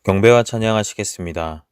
경배와 찬양하시겠습니다.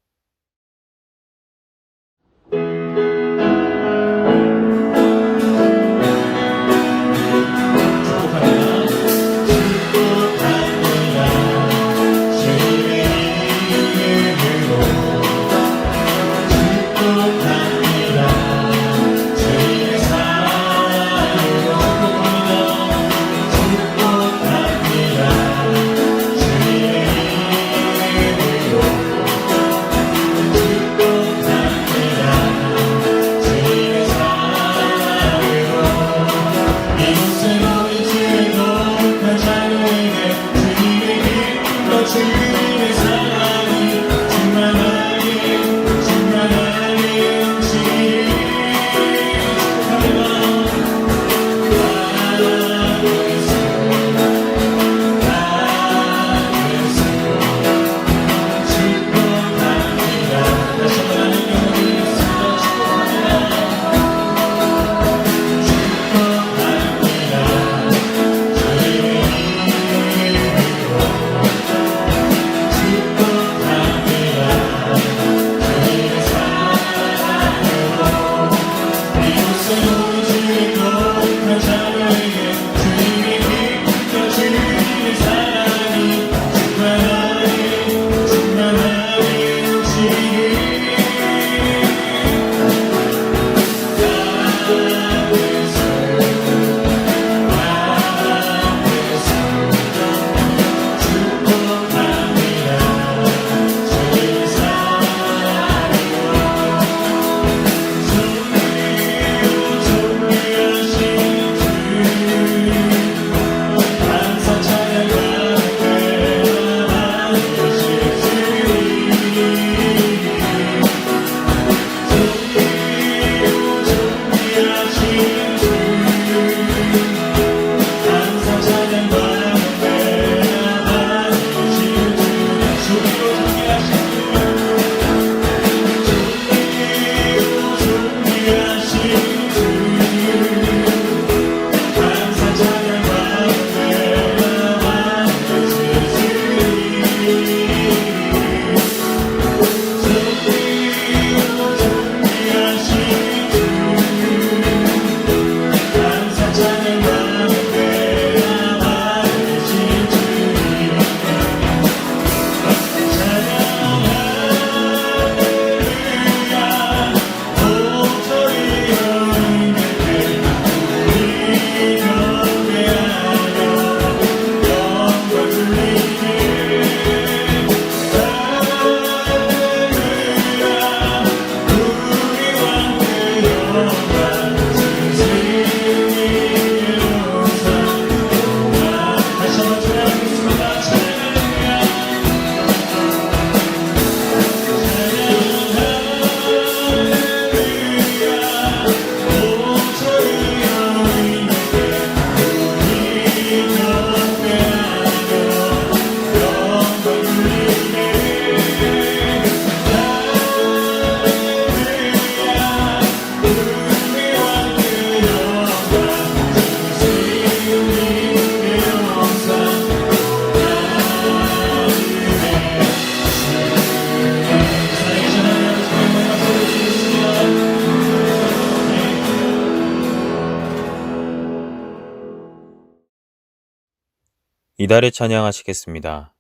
이달의 찬양하시겠습니다.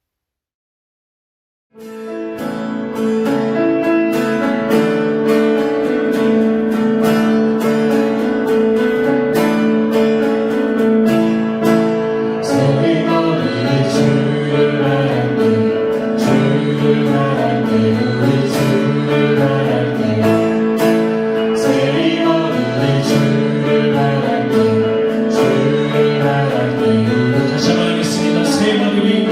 다시 한번 하겠습니다. 새 머리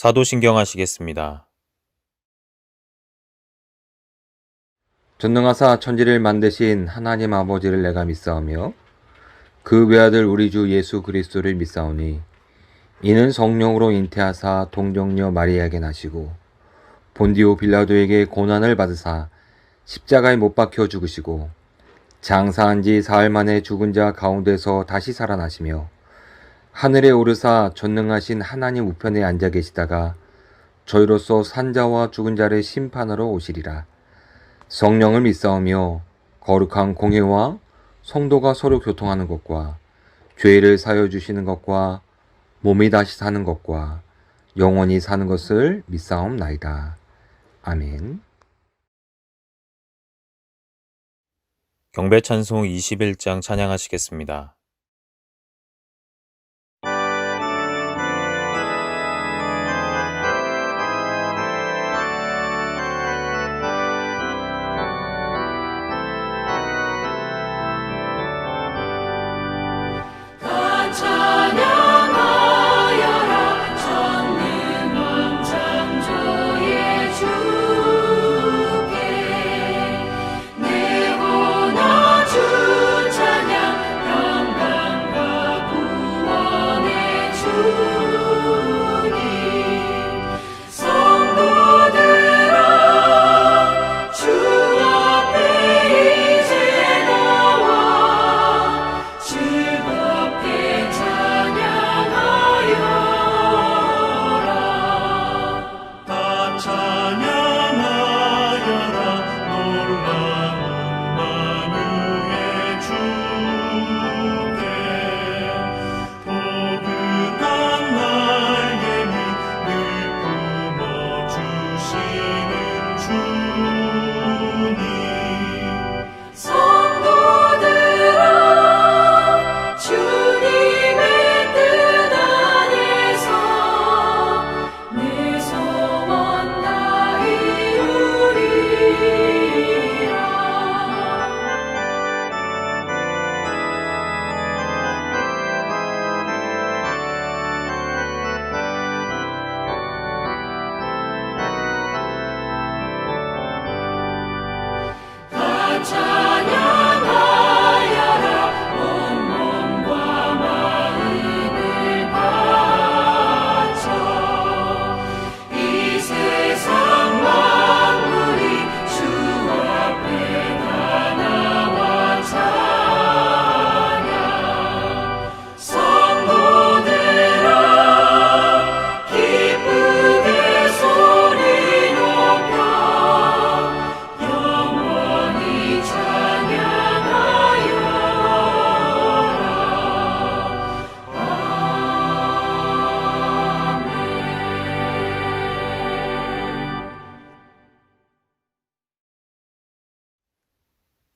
사도신경 하시겠습니다. 전능하사 천지를 만드신 하나님 아버지를 내가 믿사오며 그 외아들 우리 주 예수 그리스도를 믿사오니 이는 성령으로 잉태하사 동정녀 마리아에게 나시고 본디오 빌라도에게 고난을 받으사 십자가에 못 박혀 죽으시고 장사한 지 사흘 만에 죽은 자 가운데서 다시 살아나시며 하늘에 오르사 전능하신 하나님 우편에 앉아 계시다가 저희로서 산자와 죽은 자를 심판하러 오시리라. 성령을 믿사오며 거룩한 공회와 성도가 서로 교통하는 것과 죄를 사여 주시는 것과 몸이 다시 사는 것과 영원히 사는 것을 믿사옵나이다. 아멘. 경배찬송 21장 찬양하시겠습니다.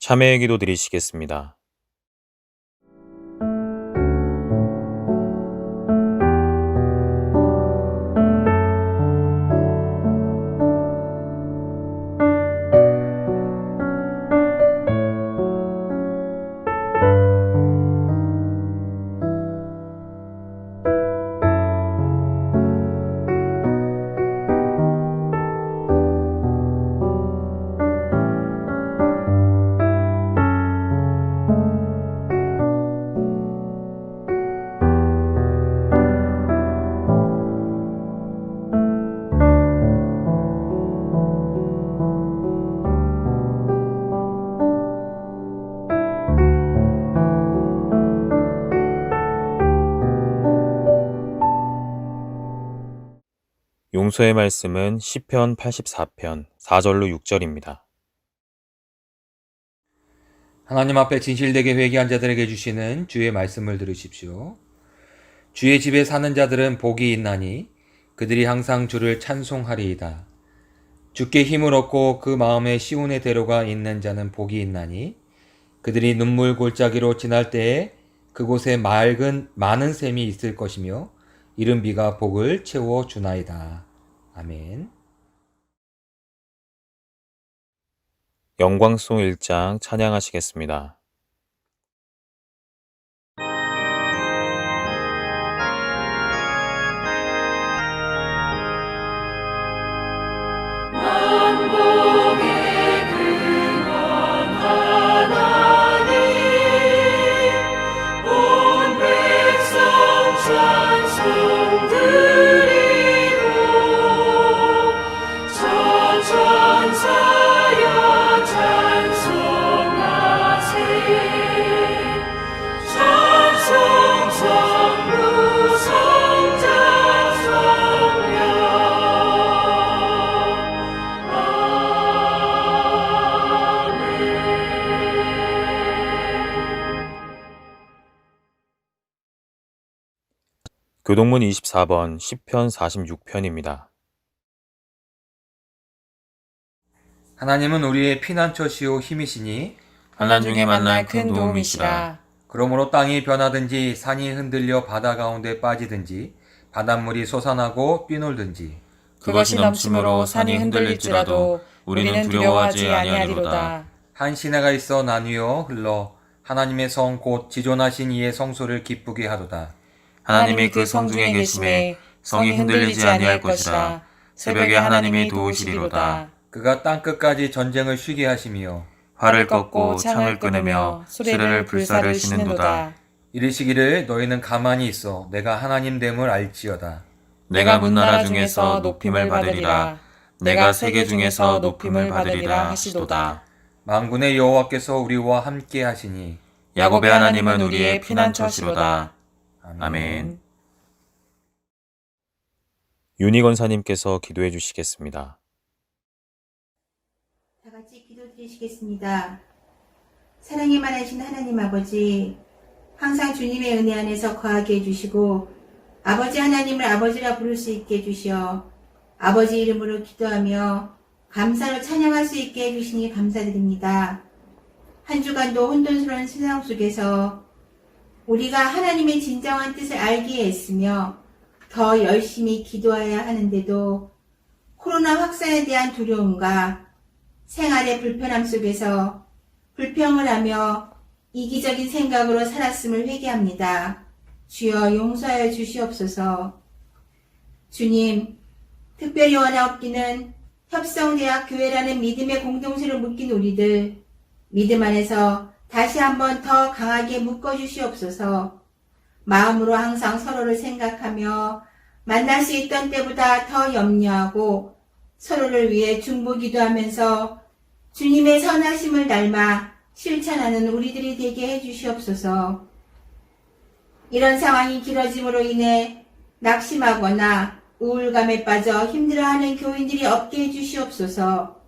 참회의 기도 드리시겠습니다. 용서의 말씀은 시편 84편 4절로 6절입니다. 하나님 앞에 진실되게 회개한 자들에게 주시는 주의 말씀을 들으십시오. 주의 집에 사는 자들은 복이 있나니 그들이 항상 주를 찬송하리이다. 주께 힘을 얻고 그 마음에 시온의 대로가 있는 자는 복이 있나니 그들이 눈물 골짜기로 지날 때에 그곳에 많은 샘이 있을 것이며 이른 비가 복을 채워 주나이다. 아멘. 영광송 1장 찬양하시겠습니다. 교동문 24번 10편 46편입니다. 하나님은 우리의 피난처시오 힘이시니 환난 중에 만날 큰 도움이시라. 그러므로 땅이 변하든지 산이 흔들려 바다 가운데 빠지든지 바닷물이 솟아나고 뛰놀든지 그것이 넘침으로 산이 흔들릴지라도 우리는 두려워하지 아니하리로다. 한 시내가 있어 나뉘어 흘러 하나님의 성 곧 지존하신 이의 성소를 기쁘게 하도다. 하나님이 그 성 중에 계심에 성이 흔들리지 아니할 것이라. 새벽에 하나님이 도우시리로다. 그가 땅끝까지 전쟁을 쉬게 하시며 활을 꺾고 창을 끊으며 수레를 불사를 시는도다. 이르시기를 너희는 가만히 있어 내가 하나님 됨을 알지어다. 내가 문나라 중에서 높임을 받으리라. 내가 세계 중에서 높임을 받으리라 하시도다. 만군의 여호와께서 우리와 함께 하시니 야곱의 하나님은 우리의 피난처시로다. 아멘. 윤희 권사님께서 기도해 주시겠습니다. 다 같이 기도드리시겠습니다. 사랑이 많으신 하나님 아버지, 항상 주님의 은혜 안에서 거하게 해주시고 아버지 하나님을 아버지라 부를 수 있게 해주시어 아버지 이름으로 기도하며 감사로 찬양할 수 있게 해주시니 감사드립니다. 한 주간도 혼돈스러운 세상 속에서 우리가 하나님의 진정한 뜻을 알기에 애쓰며 더 열심히 기도해야 하는데도 코로나 확산에 대한 두려움과 생활의 불편함 속에서 불평을 하며 이기적인 생각으로 살았음을 회개합니다. 주여 용서하여 주시옵소서. 주님, 특별히 원하옵기는 협성대학 교회라는 믿음의 공동체로 묶인 우리들, 믿음 안에서 다시 한번 더 강하게 묶어주시옵소서. 마음으로 항상 서로를 생각하며 만날 수 있던 때보다 더 염려하고 서로를 위해 중보기도하면서 주님의 선하심을 닮아 실천하는 우리들이 되게 해주시옵소서. 이런 상황이 길어짐으로 인해 낙심하거나 우울감에 빠져 힘들어하는 교인들이 없게 해주시옵소서.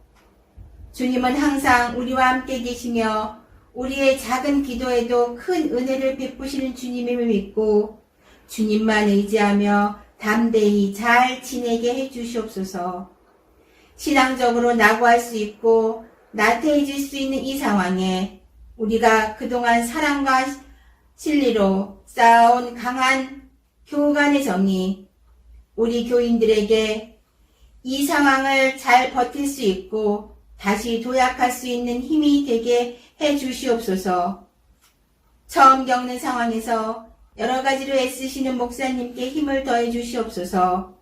주님은 항상 우리와 함께 계시며 우리의 작은 기도에도 큰 은혜를 베푸시는 주님임을 믿고 주님만 의지하며 담대히 잘 지내게 해주시옵소서. 신앙적으로 낙오할 수 있고 나태해질 수 있는 이 상황에 우리가 그동안 사랑과 진리로 쌓아온 강한 교우 간의 정이 우리 교인들에게 이 상황을 잘 버틸 수 있고 다시 도약할 수 있는 힘이 되게 해 주시옵소서. 처음 겪는 상황에서 여러 가지로 애쓰시는 목사님께 힘을 더해 주시옵소서.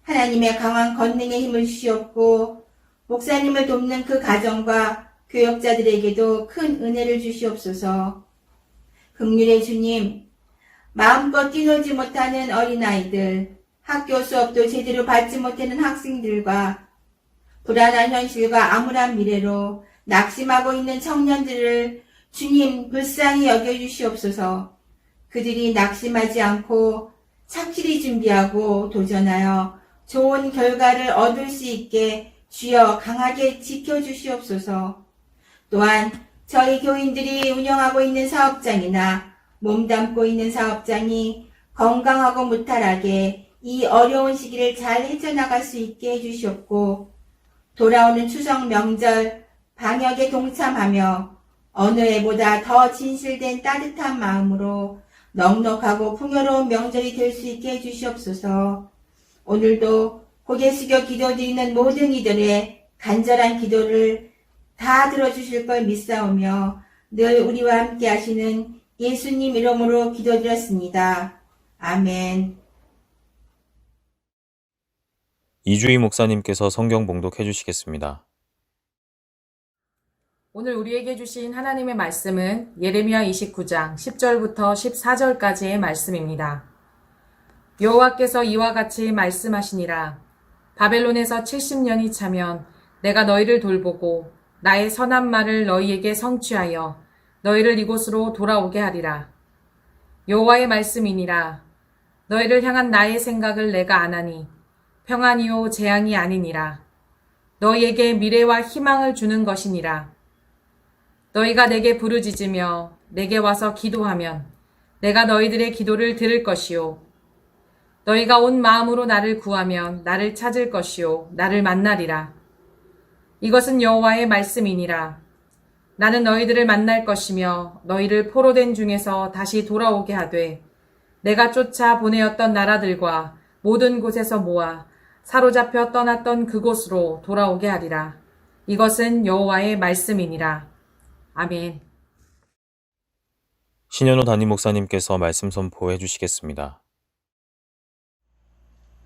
하나님의 강한 권능에 힘을 주시옵고 목사님을 돕는 그 가정과 교역자들에게도 큰 은혜를 주시옵소서. 긍휼의 주님, 마음껏 뛰놀지 못하는 어린아이들, 학교 수업도 제대로 받지 못하는 학생들과 불안한 현실과 암울한 미래로 낙심하고 있는 청년들을 주님 불쌍히 여겨주시옵소서. 그들이 낙심하지 않고 착실히 준비하고 도전하여 좋은 결과를 얻을 수 있게 주여 강하게 지켜주시옵소서. 또한 저희 교인들이 운영하고 있는 사업장이나 몸담고 있는 사업장이 건강하고 무탈하게 이 어려운 시기를 잘 헤쳐나갈 수 있게 해주시옵고 돌아오는 추석 명절 방역에 동참하며 어느 해보다 더 진실된 따뜻한 마음으로 넉넉하고 풍요로운 명절이 될 수 있게 해주시옵소서. 오늘도 고개 숙여 기도드리는 모든 이들의 간절한 기도를 다 들어주실 걸 믿사오며 늘 우리와 함께 하시는 예수님 이름으로 기도드렸습니다. 아멘. 이주희 목사님께서 성경 봉독해 주시겠습니다. 오늘 우리에게 주신 하나님의 말씀은 예레미야 29장 10절부터 14절까지의 말씀입니다. 여호와께서 이와 같이 말씀하시니라. 바벨론에서 70년이 차면 내가 너희를 돌보고 나의 선한 말을 너희에게 성취하여 너희를 이곳으로 돌아오게 하리라. 여호와의 말씀이니라. 너희를 향한 나의 생각을 내가 아나니 평안이요 재앙이 아니니라. 너희에게 미래와 희망을 주는 것이니라. 너희가 내게 부르짖으며 내게 와서 기도하면 내가 너희들의 기도를 들을 것이요 너희가 온 마음으로 나를 구하면 나를 찾을 것이요 나를 만나리라. 이것은 여호와의 말씀이니라. 나는 너희들을 만날 것이며 너희를 포로된 중에서 다시 돌아오게 하되 내가 쫓아 보내었던 나라들과 모든 곳에서 모아 사로잡혀 떠났던 그곳으로 돌아오게 하리라. 이것은 여호와의 말씀이니라. 아멘. 신현호 담임 목사님께서 말씀 선포해 주시겠습니다.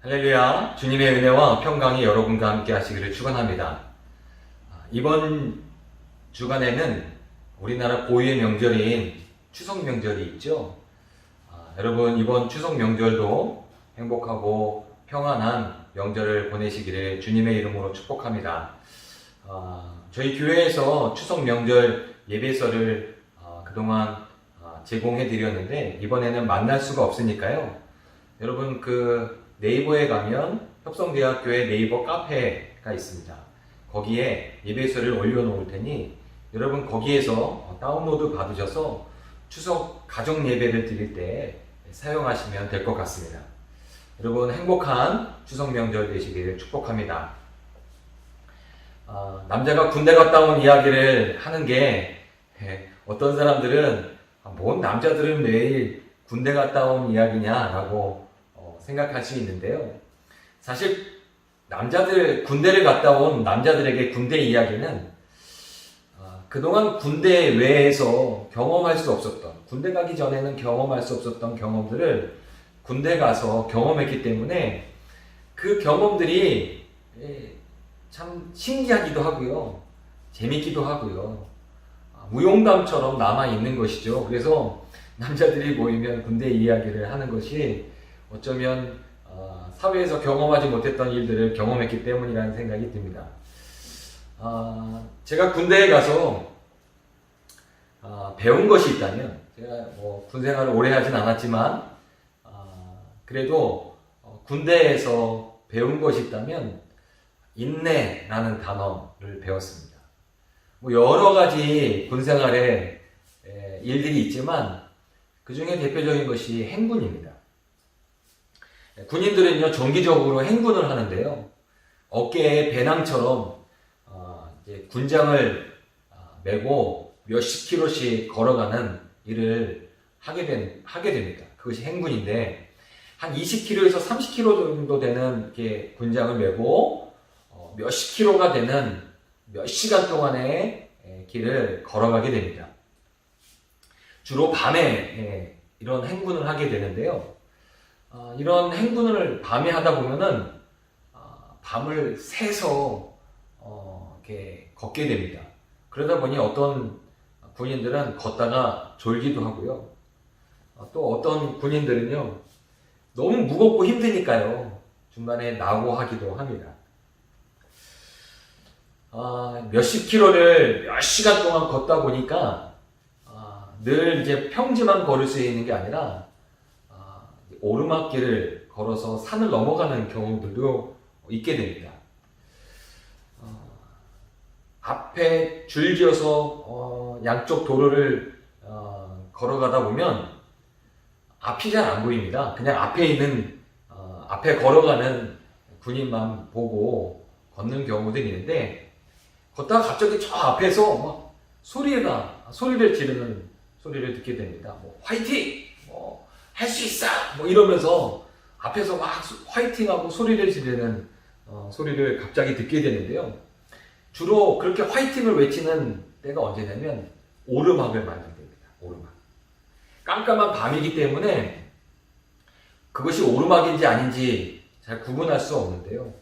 할렐루야, 주님의 은혜와 평강이 여러분과 함께 하시기를 축원합니다. 이번 주간에는 우리나라 고유의 명절인 추석 명절이 있죠. 여러분 이번 추석 명절도 행복하고 평안한 명절을 보내시기를 주님의 이름으로 축복합니다. 저희 교회에서 추석 명절 예배서를 그동안 제공해 드렸는데 이번에는 만날 수가 없으니까요. 여러분 그 네이버에 가면 협성대학교의 네이버 카페가 있습니다. 거기에 예배서를 올려놓을 테니 여러분 거기에서 다운로드 받으셔서 추석 가정 예배를 드릴 때 사용하시면 될 것 같습니다. 여러분 행복한 추석 명절 되시기를 축복합니다. 남자가 군대 갔다 온 이야기를 하는 게 어떤 사람들은 뭔 남자들은 매일 군대 갔다 온 이야기냐라고 생각할 수 있는데요. 사실 군대를 갔다 온 남자들에게 군대 이야기는 그동안 군대 외에서 경험할 수 없었던, 군대 가기 전에는 경험할 수 없었던 경험들을 군대 가서 경험했기 때문에 그 경험들이 참 신기하기도 하고요. 재밌기도 하고요. 무용담처럼 남아있는 것이죠. 그래서 남자들이 모이면 군대 이야기를 하는 것이 어쩌면 사회에서 경험하지 못했던 일들을 경험했기 때문이라는 생각이 듭니다. 제가 군대에 가서 배운 것이 있다면, 제가 군 생활을 오래 하진 않았지만 그래도 군대에서 배운 것이 있다면 인내라는 단어를 배웠습니다. 여러 가지 군 생활에 일들이 있지만 그 중에 대표적인 것이 행군입니다. 군인들은요 정기적으로 행군을 하는데요, 어깨에 배낭처럼 이제 군장을 메고 몇십 킬로씩 걸어가는 일을 하게 됩니다. 그것이 행군인데 한 20km에서 30km 정도 되는 이렇게 군장을 메고 몇십 킬로가 되는 몇 시간 동안의 길을 걸어가게 됩니다. 주로 밤에 이런 행군을 하게 되는데요. 이런 행군을 밤에 하다 보면은 밤을 새서 이렇게 걷게 됩니다. 그러다 보니 어떤 군인들은 걷다가 졸기도 하고요. 또 어떤 군인들은요 너무 무겁고 힘드니까요 중간에 낙오하기도 합니다. 몇십 킬로를 몇 시간 동안 걷다 보니까 늘 이제 평지만 걸을 수 있는 게 아니라 오르막길을 걸어서 산을 넘어가는 경우들도 있게 됩니다. 앞에 줄지어서 양쪽 도로를 걸어가다 보면 앞이 잘 안 보입니다. 그냥 앞에 있는 앞에 걸어가는 군인만 보고 걷는 경우들이 있는데, 걷다가 갑자기 저 앞에서 막 소리를 지르는 소리를 듣게 됩니다. 화이팅! 할 수 있어! 이러면서 앞에서 막 화이팅하고 소리를 지르는 소리를 갑자기 듣게 되는데요. 주로 그렇게 화이팅을 외치는 때가 언제냐면 오르막을 만들 때입니다. 오르막. 깜깜한 밤이기 때문에 그것이 오르막인지 아닌지 잘 구분할 수 없는데요.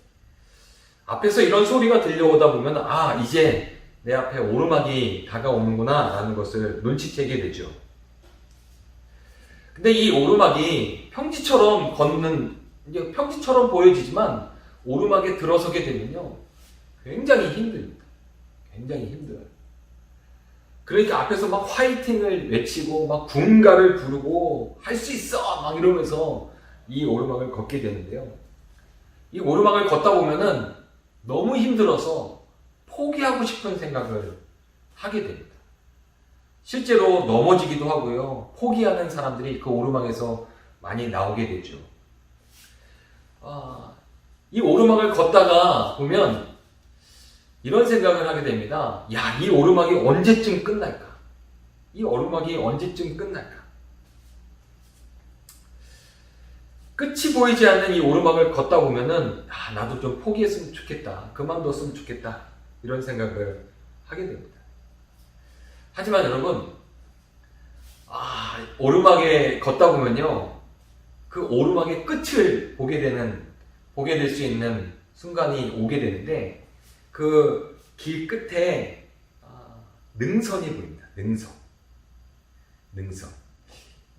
앞에서 이런 소리가 들려오다 보면 이제 내 앞에 오르막이 다가오는구나 라는 것을 눈치채게 되죠. 근데 이 오르막이 평지처럼 평지처럼 보여지지만 오르막에 들어서게 되면요 굉장히 힘듭니다. 굉장히 힘들어요. 그러니까 앞에서 막 화이팅을 외치고 막 군가를 부르고 할 수 있어 막 이러면서 이 오르막을 걷게 되는데요. 이 오르막을 걷다 보면은 너무 힘들어서 포기하고 싶은 생각을 하게 됩니다. 실제로 넘어지기도 하고요. 포기하는 사람들이 그 오르막에서 많이 나오게 되죠. 이 오르막을 걷다가 보면 이런 생각을 하게 됩니다. 야, 이 오르막이 언제쯤 끝날까? 이 오르막이 언제쯤 끝날까? 끝이 보이지 않는 이 오르막을 걷다 보면은 나도 좀 포기했으면 좋겠다. 그만뒀으면 좋겠다. 이런 생각을 하게 됩니다. 하지만 여러분, 오르막에 걷다 보면요, 그 오르막의 끝을 보게 될 수 있는 순간이 오게 되는데, 그 길 끝에 능선이 보입니다. 능선.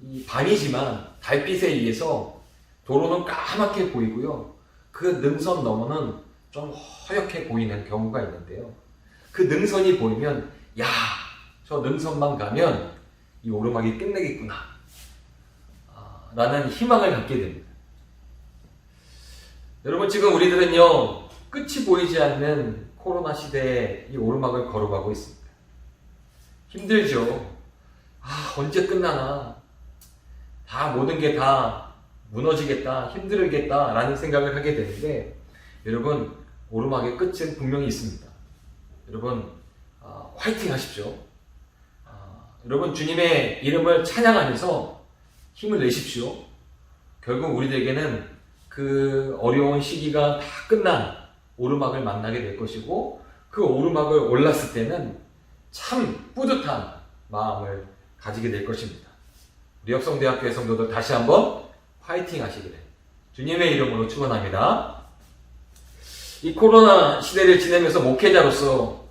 이 밤이지만 달빛에 의해서 도로는 까맣게 보이고요. 그 능선 너머는 좀 허옇게 보이는 경우가 있는데요. 그 능선이 보이면, 야, 저 능선만 가면 이 오르막이 끝내겠구나. 라는 희망을 갖게 됩니다. 여러분, 지금 우리들은요, 끝이 보이지 않는 코로나 시대에 이 오르막을 걸어가고 있습니다. 힘들죠. 언제 끝나나. 모든 게 다 무너지겠다, 힘들겠다 라는 생각을 하게 되는데, 여러분, 오르막의 끝은 분명히 있습니다. 여러분, 화이팅 하십시오. 여러분, 주님의 이름을 찬양하면서 힘을 내십시오. 결국 우리들에게는 그 어려운 시기가 다 끝난 오르막을 만나게 될 것이고, 그 오르막을 올랐을 때는 참 뿌듯한 마음을 가지게 될 것입니다. 우리 역성대학교의 성도들 다시 한번 파이팅 하시기를 주님의 이름으로 축원합니다. 이 코로나 시대를 지내면서 목회자로서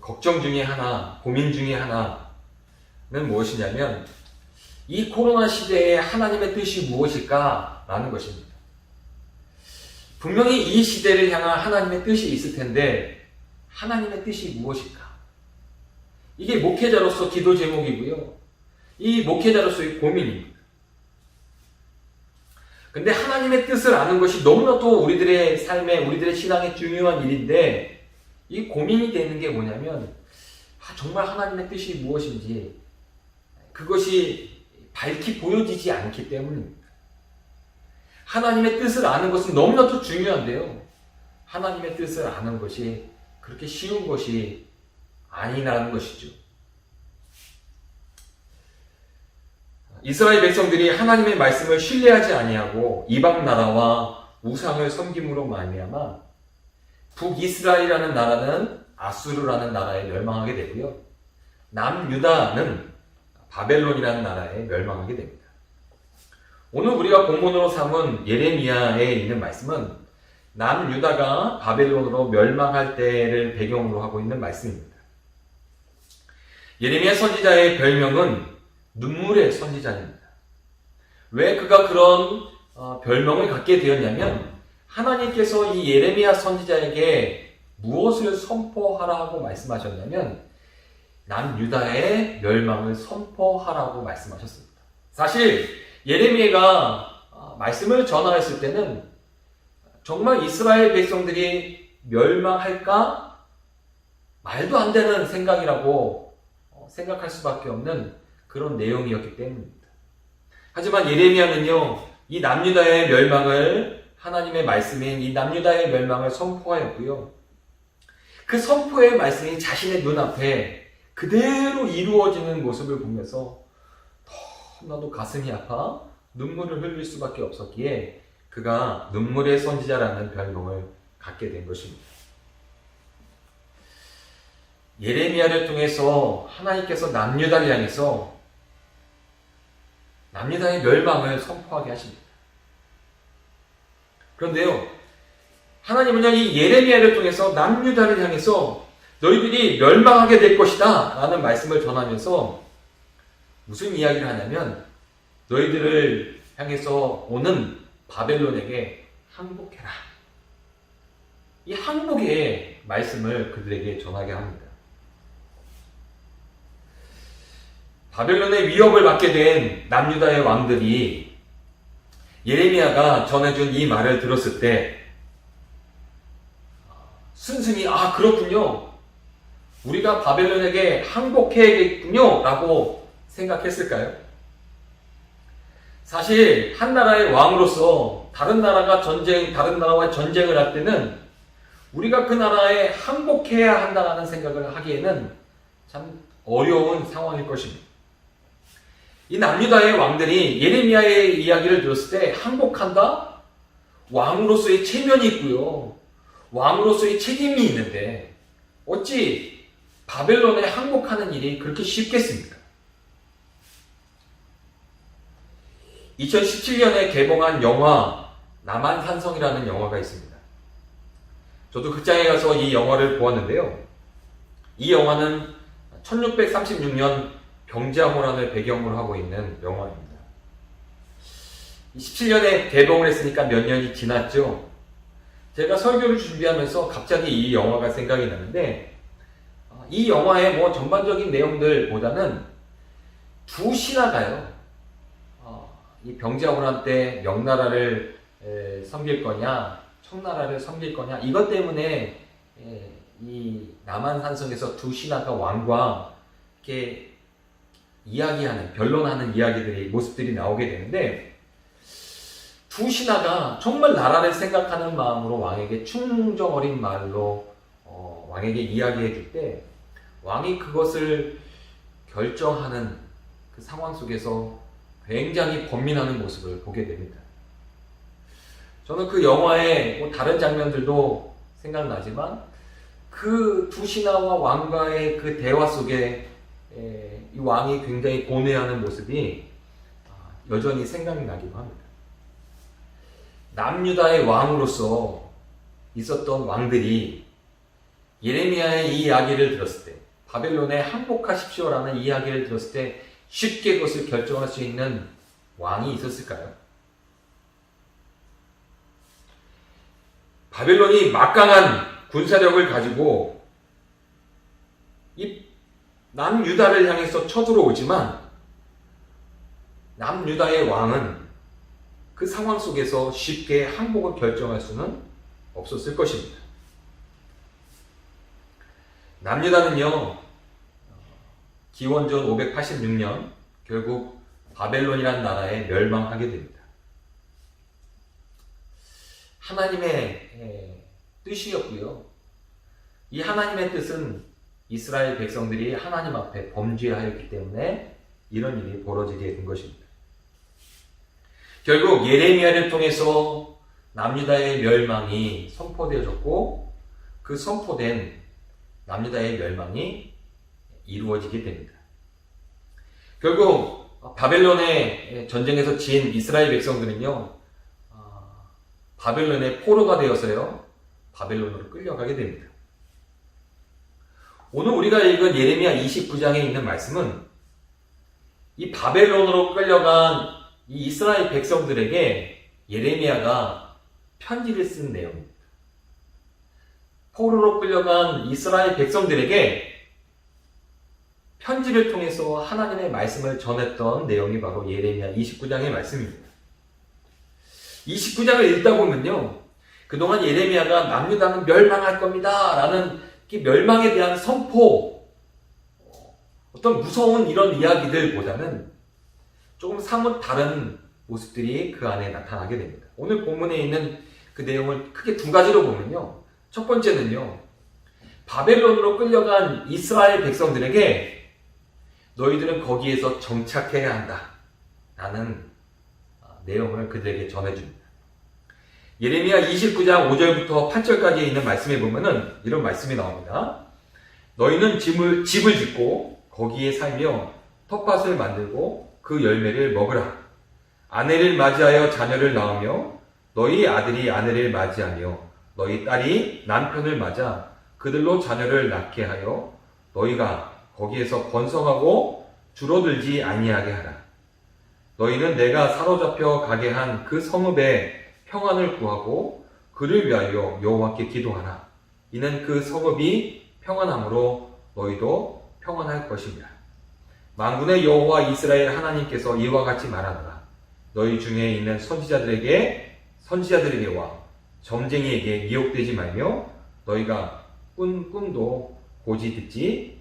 걱정 중에 하나, 고민 중에 하나는 무엇이냐면, 이 코로나 시대에 하나님의 뜻이 무엇일까? 라는 것입니다. 분명히 이 시대를 향한 하나님의 뜻이 있을 텐데, 하나님의 뜻이 무엇일까? 이게 목회자로서 기도 제목이고요. 이 목회자로서의 고민입니다. 근데 하나님의 뜻을 아는 것이 너무나도 우리들의 삶에, 우리들의 신앙에 중요한 일인데, 이 고민이 되는 게 뭐냐면, 정말 하나님의 뜻이 무엇인지 그것이 밝히 보여지지 않기 때문입니다. 하나님의 뜻을 아는 것은 너무나도 중요한데요, 하나님의 뜻을 아는 것이 그렇게 쉬운 것이 아니라는 것이죠. 이스라엘 백성들이 하나님의 말씀을 신뢰하지 아니하고 이방 나라와 우상을 섬김으로 말미암아 북이스라엘이라는 나라는 아수르라는 나라에 멸망하게 되고요, 남유다는 바벨론이라는 나라에 멸망하게 됩니다. 오늘 우리가 본문으로 삼은 예레미야에 있는 말씀은 남유다가 바벨론으로 멸망할 때를 배경으로 하고 있는 말씀입니다. 예레미야 선지자의 별명은 눈물의 선지자입니다. 왜 그가 그런 별명을 갖게 되었냐면, 하나님께서 이 예레미야 선지자에게 무엇을 선포하라고 말씀하셨냐면, 남유다의 멸망을 선포하라고 말씀하셨습니다. 사실 예레미야가 말씀을 전하였을 때는 정말 이스라엘 백성들이 멸망할까? 말도 안 되는 생각이라고 생각할 수밖에 없는 그런 내용이었기 때문입니다. 하지만 예레미야는요, 이 남유다의 멸망을, 하나님의 말씀인 이 남유다의 멸망을 선포하였고요, 그 선포의 말씀이 자신의 눈앞에 그대로 이루어지는 모습을 보면서 너무나도 가슴이 아파 눈물을 흘릴 수밖에 없었기에 그가 눈물의 선지자라는 별명을 갖게 된 것입니다. 예레미야를 통해서 하나님께서 남유다를 향해서 남유다의 멸망을 선포하게 하십니다. 그런데요, 하나님은요, 이 예레미야를 통해서 남유다를 향해서 너희들이 멸망하게 될 것이다 라는 말씀을 전하면서 무슨 이야기를 하냐면, 너희들을 향해서 오는 바벨론에게 항복해라. 이 항복의 말씀을 그들에게 전하게 합니다. 바벨론의 위협을 받게 된 남유다의 왕들이 예레미야가 전해준 이 말을 들었을 때 순순히 그렇군요, 우리가 바벨론에게 항복해야겠군요 라고 생각했을까요? 사실 한 나라의 왕으로서 다른 나라와 전쟁을 할 때는 우리가 그 나라에 항복해야 한다는 생각을 하기에는 참 어려운 상황일 것입니다. 이 남유다의 왕들이 예레미야의 이야기를 들었을 때 항복한다? 왕으로서의 체면이 있고요. 왕으로서의 책임이 있는데 어찌 바벨론에 항복하는 일이 그렇게 쉽겠습니까? 2017년에 개봉한 영화 남한산성이라는 영화가 있습니다. 저도 극장에 가서 이 영화를 보았는데요. 이 영화는 1636년 병자호란을 배경으로 하고 있는 영화입니다. 17년에 개봉을 했으니까 몇 년이 지났죠. 제가 설교를 준비하면서 갑자기 이 영화가 생각이 나는데 이 영화의 뭐 전반적인 내용들보다는 두 신하가요. 이 병자호란 때 명나라를 섬길 거냐 청나라를 섬길 거냐 이것 때문에 이 남한산성에서 두 신하가 왕과 이렇게 이야기하는 변론하는 이야기들이 모습들이 나오게 되는데 두 신하가 정말 나라를 생각하는 마음으로 왕에게 충정 어린 말로 왕에게 이야기해 줄 때 왕이 그것을 결정하는 그 상황 속에서 굉장히 번민하는 모습을 보게 됩니다. 저는 그 영화의 뭐 다른 장면들도 생각나지만 그 두 신하와 왕과의 그 대화 속에 이 왕이 굉장히 고뇌하는 모습이 여전히 생각이 나기도 합니다. 남유다의 왕으로서 있었던 왕들이 예레미야의 이 이야기를 들었을 때 바벨론에 항복하십시오라는 이야기를 들었을 때 쉽게 그것을 결정할 수 있는 왕이 있었을까요? 바벨론이 막강한 군사력을 가지고 이 남유다를 향해서 쳐들어오지만 남유다의 왕은 그 상황 속에서 쉽게 항복을 결정할 수는 없었을 것입니다. 남유다는요, 기원전 586년 결국 바벨론이라는 나라에 멸망하게 됩니다. 하나님의 뜻이었고요. 이 하나님의 뜻은 이스라엘 백성들이 하나님 앞에 범죄하였기 때문에 이런 일이 벌어지게 된 것입니다. 결국 예레미야를 통해서 남유다의 멸망이 선포되어졌고 그 선포된 남유다의 멸망이 이루어지게 됩니다. 결국 바벨론의 전쟁에서 진 이스라엘 백성들은요, 바벨론의 포로가 되어서요, 바벨론으로 끌려가게 됩니다. 오늘 우리가 읽은 예레미야 29장에 있는 말씀은 이 바벨론으로 끌려간 이 이스라엘 백성들에게 예레미야가 편지를 쓴 내용입니다. 포로로 끌려간 이스라엘 백성들에게 편지를 통해서 하나님의 말씀을 전했던 내용이 바로 예레미야 29장의 말씀입니다. 29장을 읽다 보면요, 그동안 예레미야가 남유다는 멸망할 겁니다 라는 멸망에 대한 선포, 어떤 무서운 이런 이야기들보다는 조금 사뭇 다른 모습들이 그 안에 나타나게 됩니다. 오늘 본문에 있는 그 내용을 크게 두 가지로 보면요, 첫 번째는요, 바벨론으로 끌려간 이스라엘 백성들에게 너희들은 거기에서 정착해야 한다 라는 내용을 그들에게 전해줍니다. 예레미야 29장 5절부터 8절까지 있는 말씀에 보면은 이런 말씀이 나옵니다. 너희는 집을 짓고 거기에 살며 텃밭을 만들고 그 열매를 먹으라. 아내를 맞이하여 자녀를 낳으며 너희 아들이 아내를 맞이하며 너희 딸이 남편을 맞아 그들로 자녀를 낳게 하여 너희가 거기에서 번성하고 줄어들지 아니하게 하라. 너희는 내가 사로잡혀 가게 한 그 성읍의 평안을 구하고 그를 위하여 여호와께 기도하라. 이는 그 성읍이 평안함으로 너희도 평안할 것이니라. 만군의 여호와 이스라엘 하나님께서 이와 같이 말하노라. 너희 중에 있는 선지자들에게와 점쟁이에게 미혹되지 말며 너희가 꿈도 보지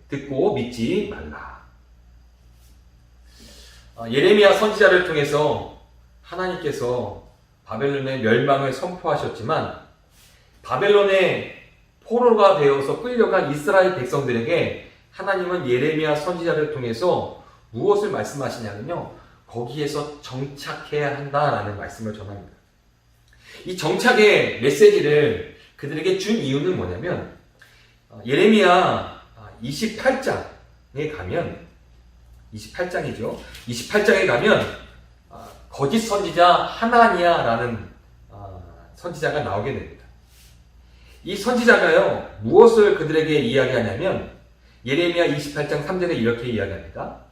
듣고 믿지 말라. 예레미야 선지자를 통해서 하나님께서 바벨론의 멸망을 선포하셨지만 바벨론의 포로가 되어서 끌려간 이스라엘 백성들에게 하나님은 예레미야 선지자를 통해서 무엇을 말씀하시냐면요. 거기에서 정착해야 한다라는 말씀을 전합니다. 이 정착의 메시지를 그들에게 준 이유는 뭐냐면 예레미야 28장에 가면 28장이죠. 28장에 가면 거짓 선지자 하나니아라는 선지자가 나오게 됩니다. 이 선지자가요, 무엇을 그들에게 이야기하냐면 예레미야 28장 3절에 이렇게 이야기합니다.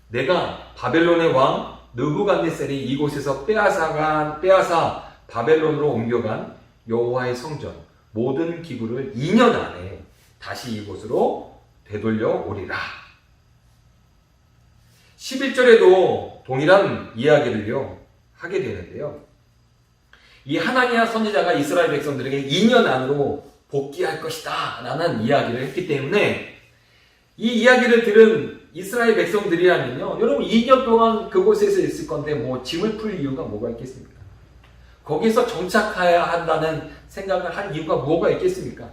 내가 바벨론의 왕 느부갓네살이 이곳에서 빼앗아 바벨론으로 옮겨간 여호와의 성전 모든 기구를 2년 안에 다시 이곳으로 되돌려 오리라. 11절에도 동일한 이야기를요 하게 되는데요. 이 하나니아 선지자가 이스라엘 백성들에게 2년 안으로 복귀할 것이다 라는 이야기를 했기 때문에 이 이야기를 들은 이스라엘 백성들이라면요, 여러분 2년 동안 그곳에서 있을 건데 뭐 짐을 풀 이유가 뭐가 있겠습니까? 거기서 정착해야 한다는 생각을 한 이유가 뭐가 있겠습니까?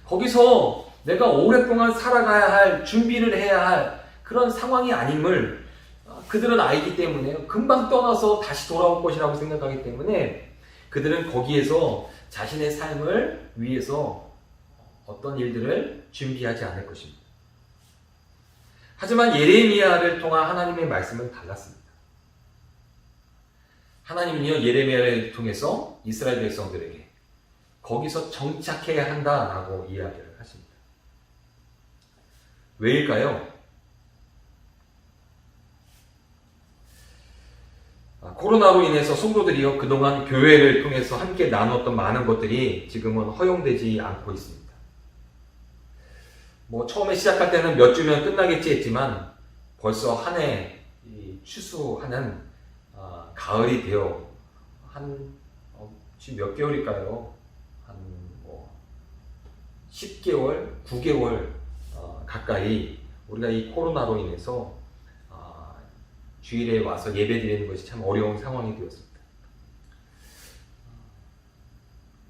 거기서 내가 오랫동안 살아가야 할, 준비를 해야 할 그런 상황이 아님을 그들은 알기 때문에 금방 떠나서 다시 돌아올 것이라고 생각하기 때문에 그들은 거기에서 자신의 삶을 위해서 어떤 일들을 준비하지 않을 것입니다. 하지만 예레미야를 통한 하나님의 말씀은 달랐습니다. 하나님은요, 예레미야를 통해서 이스라엘 백성들에게 거기서 정착해야 한다라고 이야기를 하십니다. 왜일까요? 코로나로 인해서 성도들이요, 그동안 교회를 통해서 함께 나눴던 많은 것들이 지금은 허용되지 않고 있습니다. 뭐 처음에 시작할 때는 몇 주면 끝나겠지 했지만 벌써 한 해 추수하는 가을이 되어 지금 몇 개월일까요? 한 10개월, 9개월 가까이 우리가 이 코로나로 인해서 주일에 와서 예배 드리는 것이 참 어려운 상황이 되었습니다.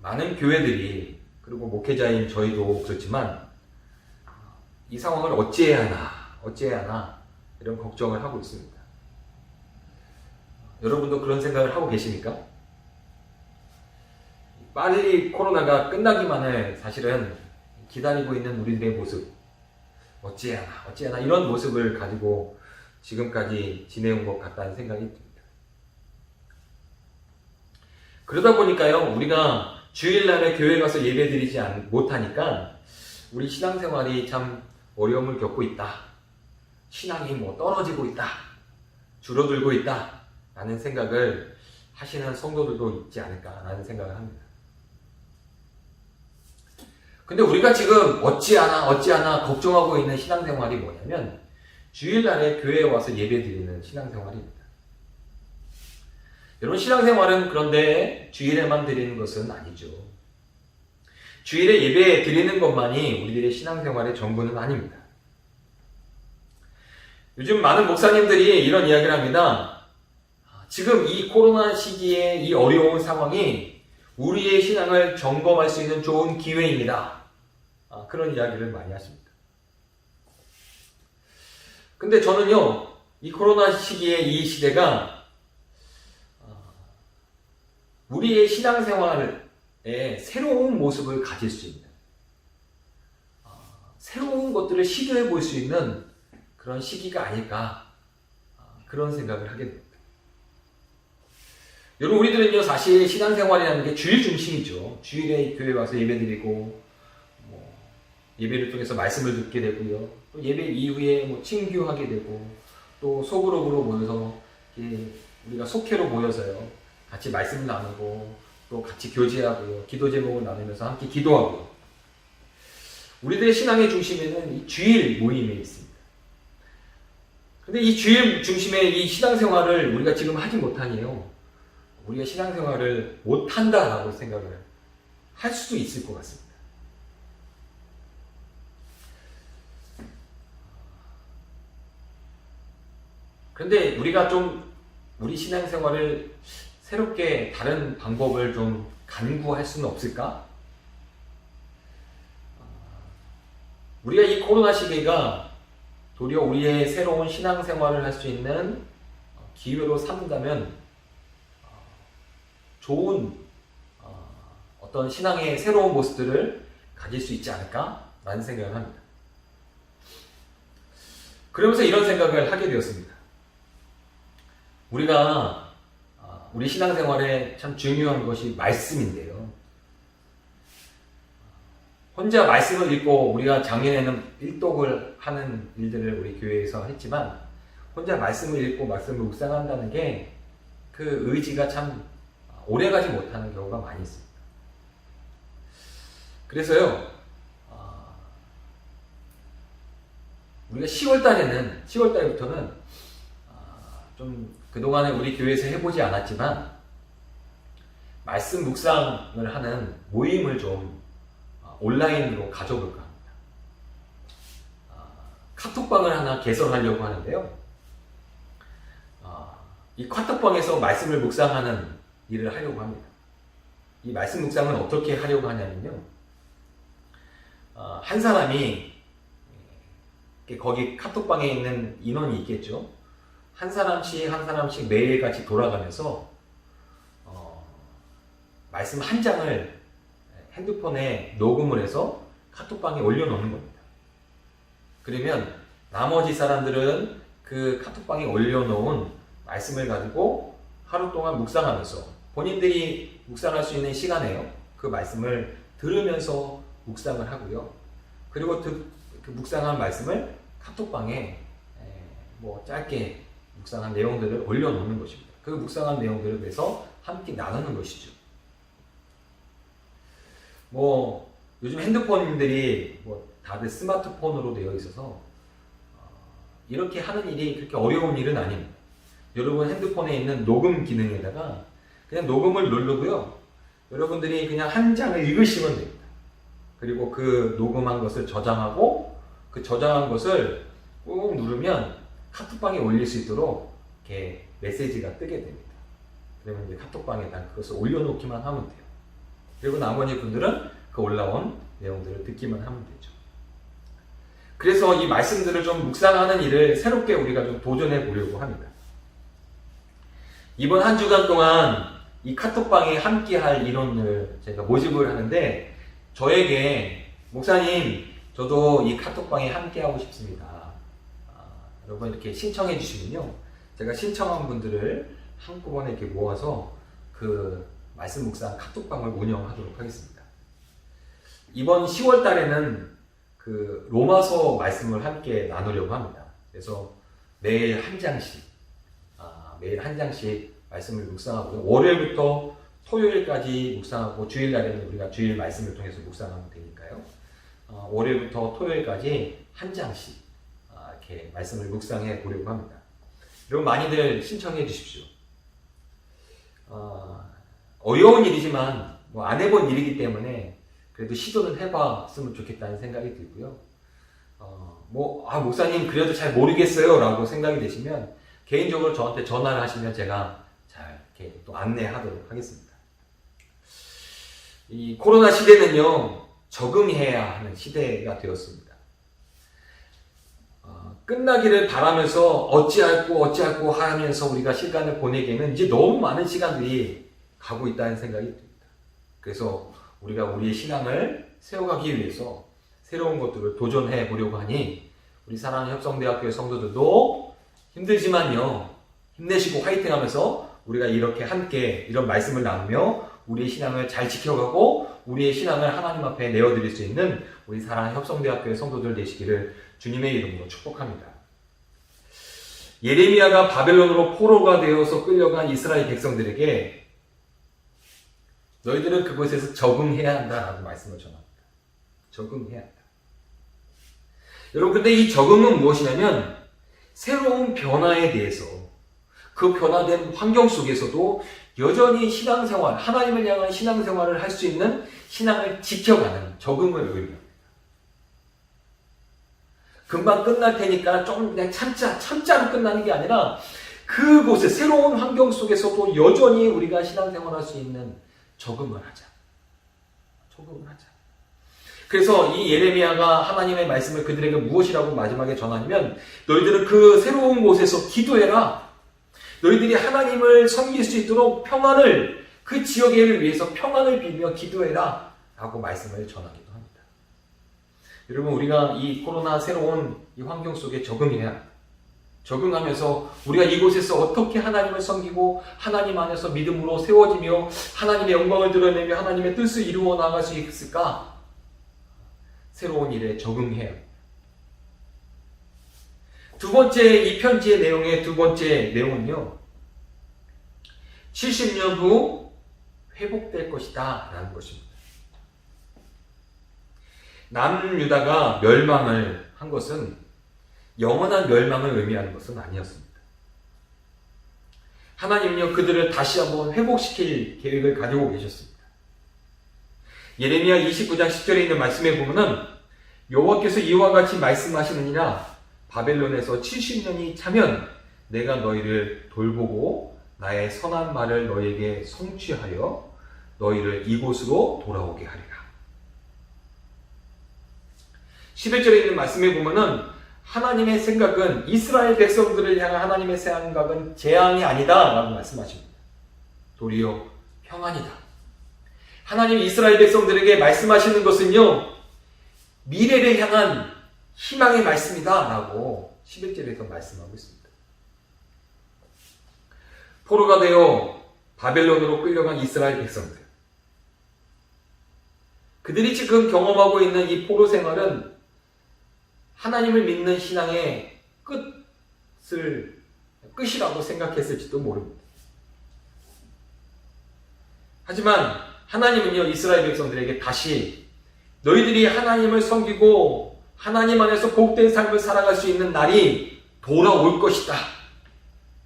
많은 교회들이, 그리고 목회자인 저희도 그렇지만 이 상황을 어찌해야 하나 이런 걱정을 하고 있습니다. 여러분도 그런 생각을 하고 계십니까? 빨리 코로나가 끝나기만을 사실은 기다리고 있는 우리들의 모습, 어찌해야 하나 이런 모습을 가지고 지금까지 지내온 것 같다는 생각이 듭니다. 그러다 보니까요, 우리가 주일날에 교회 가서 예배 드리지 못하니까 우리 신앙생활이 참 어려움을 겪고 있다. 신앙이 떨어지고 있다. 줄어들고 있다. 라는 생각을 하시는 성도들도 있지 않을까라는 생각을 합니다. 근데 우리가 지금 어찌하나 걱정하고 있는 신앙생활이 뭐냐면 주일날에 교회에 와서 예배 드리는 신앙생활입니다. 여러분, 신앙생활은 그런데 주일에만 드리는 것은 아니죠. 주일에 예배 드리는 것만이 우리들의 신앙생활의 전부는 아닙니다. 요즘 많은 목사님들이 이런 이야기를 합니다. 지금 이 코로나 시기에 이 어려운 상황이 우리의 신앙을 점검할 수 있는 좋은 기회입니다. 그런 이야기를 많이 하십니다. 근데 저는요, 이 코로나 시기에 이 시대가 우리의 신앙생활에 새로운 모습을 가질 수 있는, 새로운 것들을 시도해 볼 수 있는 그런 시기가 아닐까, 그런 생각을 하게 됩니다. 여러분, 우리들은요, 사실 신앙생활이라는 게 주일 중심이죠. 주일에 교회 와서 예배드리고, 예배를 통해서 말씀을 듣게 되고요. 또 예배 이후에 친교하게 되고, 또 소그룹으로 모여서 우리가 속회로 모여서요, 같이 말씀을 나누고, 또 같이 교제하고요, 기도 제목을 나누면서 함께 기도하고. 우리들의 신앙의 중심에는 이 주일 모임에 있습니다. 근데 이 주일 중심의 이 신앙생활을 우리가 지금 하지 못하니요, 우리가 신앙생활을 못한다라고 생각을 할 수도 있을 것 같습니다. 그런데 우리가 좀 우리 신앙생활을 새롭게 다른 방법을 좀 간구할 수는 없을까? 우리가 이 코로나 시기가 도리어 우리의 새로운 신앙생활을 할 수 있는 기회로 삼는다면 좋은 어떤 신앙의 새로운 모습들을 가질 수 있지 않을까라는 생각을 합니다. 그러면서 이런 생각을 하게 되었습니다. 우리가 우리 신앙생활에 참 중요한 것이 말씀인데요. 혼자 말씀을 읽고 우리가 작년에는 일독을 하는 일들을 우리 교회에서 했지만 혼자 말씀을 읽고 말씀을 묵상한다는 게 그 의지가 참 오래가지 못하는 경우가 많이 있습니다. 그래서요, 우리가 10월달부터는 좀 그동안에 우리 교회에서 해보지 않았지만 말씀 묵상을 하는 모임을 좀 온라인으로 가져볼까 합니다. 카톡방을 하나 개설하려고 하는데요. 이 카톡방에서 말씀을 묵상하는 일을 하려고 합니다. 이 말씀 묵상은 어떻게 하려고 하냐면요. 한 사람이 거기 카톡방에 있는 인원이 있겠죠. 한 사람씩 매일같이 돌아가면서 말씀 한 장을 핸드폰에 녹음을 해서 카톡방에 올려놓는 겁니다. 그러면 나머지 사람들은 그 카톡방에 올려놓은 말씀을 가지고 하루 동안 묵상하면서 본인들이 묵상할 수 있는 시간에요. 그 말씀을 들으면서 묵상을 하고요. 그리고 그 묵상한 말씀을 카톡방에 뭐 짧게 묵상한 내용들을 올려놓는 것입니다. 그 묵상한 내용들을 그래서 함께 나누는 것이죠. 뭐 요즘 핸드폰들이 뭐 다들 스마트폰으로 되어 있어서 이렇게 하는 일이 그렇게 어려운 일은 아닙니다. 여러분 핸드폰에 있는 녹음 기능에다가 그냥 녹음을 누르고요. 여러분들이 그냥 한 장을 읽으시면 됩니다. 그리고 그 녹음한 것을 저장하고 그 저장한 것을 꾹 누르면 카톡방에 올릴 수 있도록 이렇게 메시지가 뜨게 됩니다. 그러면 이제 카톡방에다 그것을 올려놓기만 하면 돼요. 그리고 나머지 분들은 그 올라온 내용들을 듣기만 하면 되죠. 그래서 이 말씀들을 좀 묵상하는 일을 새롭게 우리가 좀 도전해 보려고 합니다. 이번 한 주간 동안 이 카톡방에 함께 할 인원을 제가 모집을 하는데 저에게 목사님 저도 이 카톡방에 함께 하고 싶습니다. 여러분 이렇게 신청해 주시면요. 제가 신청한 분들을 한꺼번에 이렇게 모아서 그 말씀 묵상 카톡방을 운영하도록 하겠습니다. 이번 10월 달에는 그 로마서 말씀을 함께 나누려고 합니다. 그래서 매일 한 장씩 말씀을 묵상하고 월요일부터 토요일까지 묵상하고 주일날에는 우리가 주일 말씀을 통해서 묵상하면 되니까요. 월요일부터 토요일까지 한 장씩 이렇게 말씀을 묵상해 보려고 합니다. 여러분 많이들 신청해 주십시오. 어려운 일이지만 뭐 안 해본 일이기 때문에 그래도 시도는 해봤으면 좋겠다는 생각이 들고요. 목사님 그래도 잘 모르겠어요 라고 생각이 되시면 개인적으로 저한테 전화를 하시면 제가 잘 이렇게 또 안내하도록 하겠습니다. 이 코로나 시대는요, 적응해야 하는 시대가 되었습니다. 끝나기를 바라면서 어찌할꼬 하면서 우리가 시간을 보내기에는 이제 너무 많은 시간들이 가고 있다는 생각이 듭니다. 그래서 우리가 우리의 신앙을 세워가기 위해서 새로운 것들을 도전해 보려고 하니 우리 사랑하는 협성대학교의 성도들도 힘들지만요, 힘내시고 화이팅 하면서 우리가 이렇게 함께 이런 말씀을 나누며 우리의 신앙을 잘 지켜가고 우리의 신앙을 하나님 앞에 내어드릴 수 있는 우리 사랑하는 협성대학교의 성도들 되시기를 주님의 이름으로 축복합니다. 예레미야가 바벨론으로 포로가 되어서 끌려간 이스라엘 백성들에게 너희들은 그곳에서 적응해야 한다라고 말씀을 전합니다. 적응해야 한다. 여러분 근데 이 적응은 무엇이냐면 새로운 변화에 대해서 그 변화된 환경 속에서도 여전히 신앙생활, 하나님을 향한 신앙생활을 할 수 있는 신앙을 지켜가는 적응을 의미합니다. 금방 끝날 테니까 좀 그냥 참자로 끝나는 게 아니라 그곳에 새로운 환경 속에서도 여전히 우리가 신앙생활할 수 있는 적응을 하자. 그래서 이 예레미야가 하나님의 말씀을 그들에게 무엇이라고 마지막에 전하냐면 너희들은 그 새로운 곳에서 기도해라. 너희들이 하나님을 섬길 수 있도록 평안을 그 지역을 위해서 평안을 빌며 기도해라 라고 말씀을 전하기도 합니다. 여러분 우리가 이 코로나 새로운 이 환경 속에 적응해야 합니다. 적응하면서 우리가 이곳에서 어떻게 하나님을 섬기고 하나님 안에서 믿음으로 세워지며 하나님의 영광을 드러내며 하나님의 뜻을 이루어 나갈 수 있을까? 새로운 일에 적응해야 합니다. 두 번째 이 편지의 내용의 두 번째 내용은요. 70년 후 회복될 것이다 라는 것입니다. 남유다가 멸망을 한 것은 영원한 멸망을 의미하는 것은 아니었습니다. 하나님은요 그들을 다시 한번 회복시킬 계획을 가지고 계셨습니다. 예레미야 29장 10절에 있는 말씀에 보면은 여호와께서 이와 같이 말씀하시느니라 바벨론에서 70년이 차면 내가 너희를 돌보고 나의 선한 말을 너희에게 성취하여 너희를 이곳으로 돌아오게 하리라. 11절에 있는 말씀에 보면은 하나님의 생각은 이스라엘 백성들을 향한 하나님의 생각은 재앙이 아니다 라고 말씀하십니다. 도리어 평안이다. 하나님 이스라엘 백성들에게 말씀하시는 것은요 미래를 향한 희망의 말씀이다 라고 11절에서 말씀하고 있습니다. 포로가 되어 바벨론으로 끌려간 이스라엘 백성들, 그들이 지금 경험하고 있는 이 포로 생활은 하나님을 믿는 신앙의 끝이라고 생각했을지도 모릅니다. 하지만 하나님은요 이스라엘 백성들에게 다시 너희들이 하나님을 섬기고 하나님 안에서 복된 삶을 살아갈 수 있는 날이 돌아올 것이다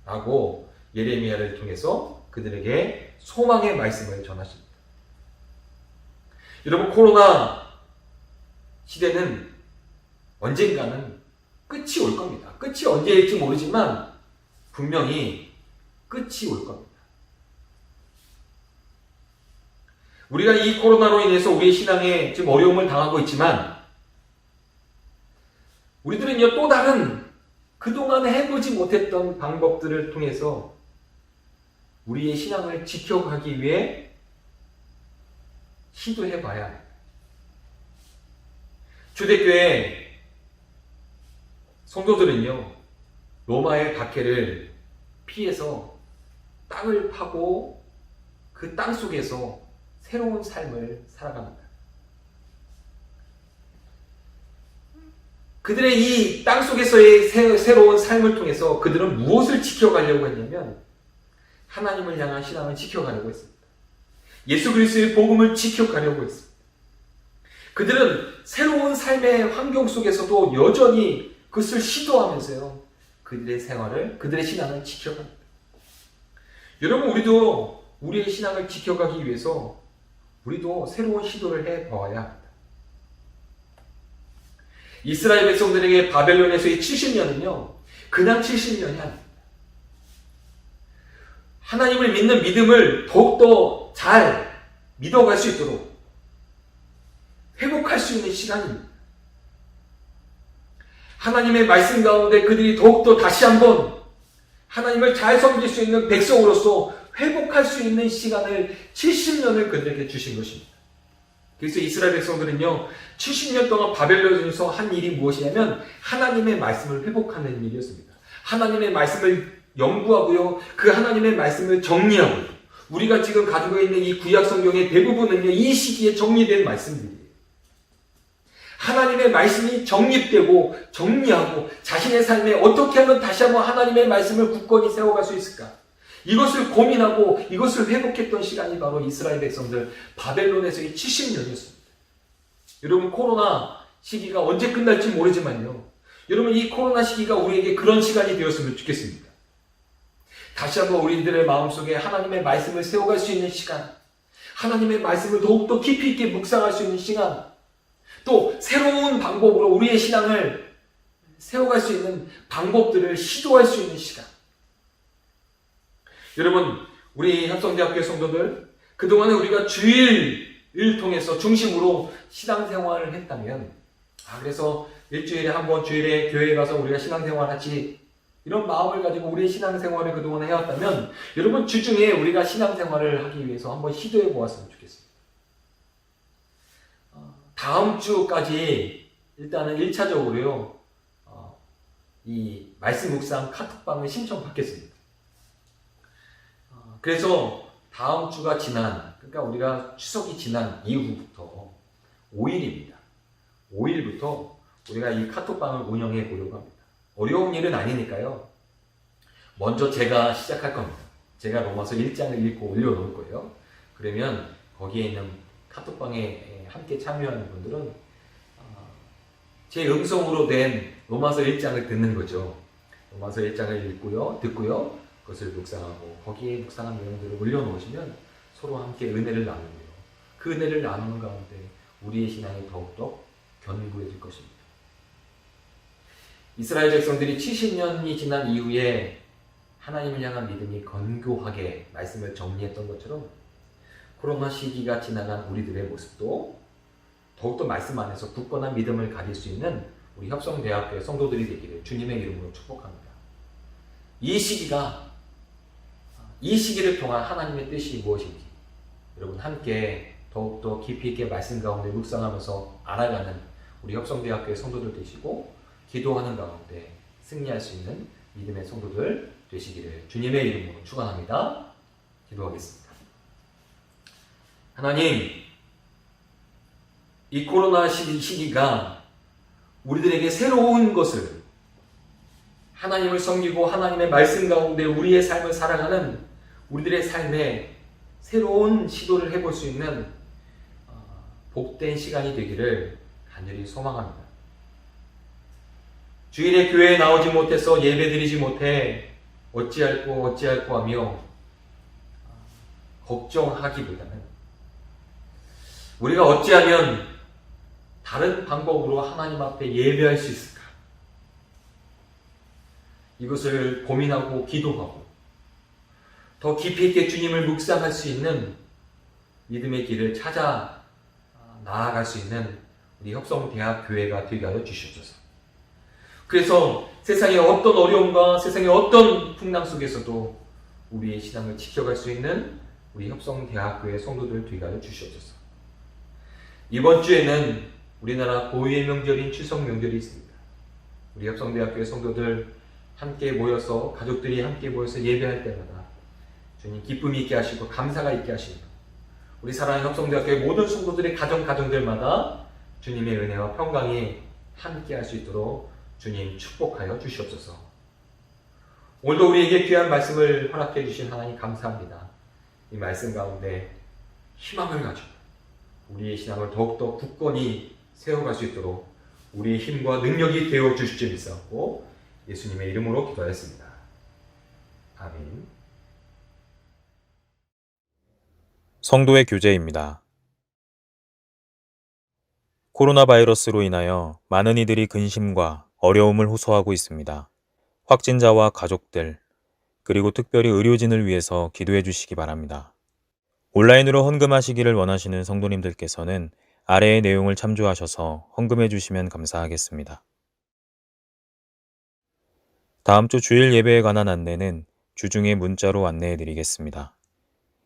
라고 예레미야를 통해서 그들에게 소망의 말씀을 전하십니다. 여러분 코로나 시대는 언젠가는 끝이 올 겁니다. 끝이 언제일지 모르지만 분명히 끝이 올 겁니다. 우리가 이 코로나로 인해서 우리의 신앙에 지금 어려움을 당하고 있지만 우리들은요 또 다른 그동안 해보지 못했던 방법들을 통해서 우리의 신앙을 지켜가기 위해 시도해봐야 합니다. 초대교회 성도들은요 로마의 박해를 피해서 땅을 파고 그 땅 속에서 새로운 삶을 살아갑니다. 그들의 이 땅 속에서의 새로운 삶을 통해서 그들은 무엇을 지켜가려고 했냐면 하나님을 향한 신앙을 지켜가려고 했습니다. 예수 그리스도의 복음을 지켜가려고 했습니다. 그들은 새로운 삶의 환경 속에서도 여전히 그것을 시도하면서요 그들의 생활을, 그들의 신앙을 지켜갑니다. 여러분 우리도 우리의 신앙을 지켜가기 위해서 우리도 새로운 시도를 해보아야 합니다. 이스라엘 백성들에게 바벨론에서의 70년은요 그냥 70년이 아닙니다. 하나님을 믿는 믿음을 더욱더 잘 믿어갈 수 있도록 회복할 수 있는 시간입니다. 하나님의 말씀 가운데 그들이 더욱더 다시 한번 하나님을 잘 섬길 수 있는 백성으로서 회복할 수 있는 시간을 70년을 그들에게 주신 것입니다. 그래서 이스라엘 백성들은요 70년 동안 바벨론에서 한 일이 무엇이냐면 하나님의 말씀을 회복하는 일이었습니다. 하나님의 말씀을 연구하고요 그 하나님의 말씀을 정리하고요. 우리가 지금 가지고 있는 이 구약 성경의 대부분은요 이 시기에 정리된 말씀들이에요. 하나님의 말씀이 정립되고 정리하고 자신의 삶에 어떻게 하면 다시 한번 하나님의 말씀을 굳건히 세워갈 수 있을까, 이것을 고민하고 이것을 회복했던 시간이 바로 이스라엘 백성들 바벨론에서의 70년이었습니다. 여러분 코로나 시기가 언제 끝날지 모르지만요 여러분 이 코로나 시기가 우리에게 그런 시간이 되었으면 좋겠습니다. 다시 한번 우리들의 마음속에 하나님의 말씀을 세워갈 수 있는 시간, 하나님의 말씀을 더욱더 깊이 있게 묵상할 수 있는 시간, 또 새로운 방법으로 우리의 신앙을 세워갈 수 있는 방법들을 시도할 수 있는 시간. 여러분, 우리 합성대학교 성도들, 그동안에 우리가 주일을 통해서 중심으로 신앙생활을 했다면, 그래서 일주일에 한 번 주일에 교회에 가서 우리가 신앙생활하지, 이런 마음을 가지고 우리의 신앙생활을 그동안 해왔다면, 여러분 주중에 우리가 신앙생활을 하기 위해서 한번 시도해 보았으면 좋겠습니다. 다음 주까지 일단은 1차적으로요, 이 말씀 묵상 카톡방을 신청받겠습니다. 그래서 다음 주가 지난, 그러니까 우리가 추석이 지난 이후부터 5일입니다. 5일부터 우리가 이 카톡방을 운영해 보려고 합니다. 어려운 일은 아니니까요. 먼저 제가 시작할 겁니다. 제가 로마서 1장을 읽고 올려놓을 거예요. 그러면 거기에 있는 카톡방에 함께 참여하는 분들은 제 음성으로 된 로마서 1장을 듣는 거죠. 로마서 1장을 듣고요. 그것을 묵상하고 거기에 묵상한 내용들을 올려놓으시면 서로 함께 은혜를 나누고요. 그 은혜를 나누는 가운데 우리의 신앙이 더욱더 견고해질 것입니다. 이스라엘 백성들이 70년이 지난 이후에 하나님을 향한 믿음이 건고하게 말씀을 정리했던 것처럼 코로나 시기가 지나간 우리들의 모습도 더욱더 말씀 안에서 굳건한 믿음을 가질 수 있는 우리 협성대학교의 성도들이 되기를 주님의 이름으로 축복합니다. 이 시기를 통한 하나님의 뜻이 무엇인지 여러분 함께 더욱더 깊이 있게 말씀 가운데 묵상하면서 알아가는 우리 협성대학교의 성도들 되시고 기도하는 가운데 승리할 수 있는 믿음의 성도들 되시기를 주님의 이름으로 축원합니다. 기도하겠습니다. 하나님, 이 코로나 시기가 우리들에게 새로운 것을 하나님을 섬기고 하나님의 말씀 가운데 우리의 삶을 살아가는 우리들의 삶에 새로운 시도를 해볼 수 있는 복된 시간이 되기를 간절히 소망합니다. 주일에 교회에 나오지 못해서 예배드리지 못해 어찌할꼬 하며 걱정하기보다는 우리가 어찌하면 다른 방법으로 하나님 앞에 예배할 수 있을까? 이것을 고민하고 기도하고 더 깊이 있게 주님을 묵상할 수 있는 믿음의 길을 찾아 나아갈 수 있는 우리 협성대학교회가 되게 하여 주시옵소서. 그래서 세상의 어떤 어려움과 세상의 어떤 풍랑 속에서도 우리의 신앙을 지켜갈 수 있는 우리 협성대학교의 성도들 되게 하여 주시옵소서. 이번 주에는 우리나라 고유의 명절인 추석 명절이 있습니다. 우리 협성대학교의 성도들 함께 모여서 가족들이 함께 모여서 예배할 때마다 주님 기쁨이 있게 하시고 감사가 있게 하시고 우리 사랑하는 협성대학교의 모든 성도들의 가정들마다 주님의 은혜와 평강이 함께 할 수 있도록 주님 축복하여 주시옵소서. 오늘도 우리에게 귀한 말씀을 허락해 주신 하나님 감사합니다. 이 말씀 가운데 희망을 가지고 우리의 신앙을 더욱더 굳건히 세워갈 수 있도록 우리의 힘과 능력이 되어 주실 줄 믿사옵고 예수님의 이름으로 기도하였습니다. 아멘. 성도의 교제입니다. 코로나 바이러스로 인하여 많은 이들이 근심과 어려움을 호소하고 있습니다. 확진자와 가족들, 그리고 특별히 의료진을 위해서 기도해 주시기 바랍니다. 온라인으로 헌금하시기를 원하시는 성도님들께서는 아래의 내용을 참조하셔서 헌금해 주시면 감사하겠습니다. 다음 주 주일 예배에 관한 안내는 주중에 문자로 안내해 드리겠습니다.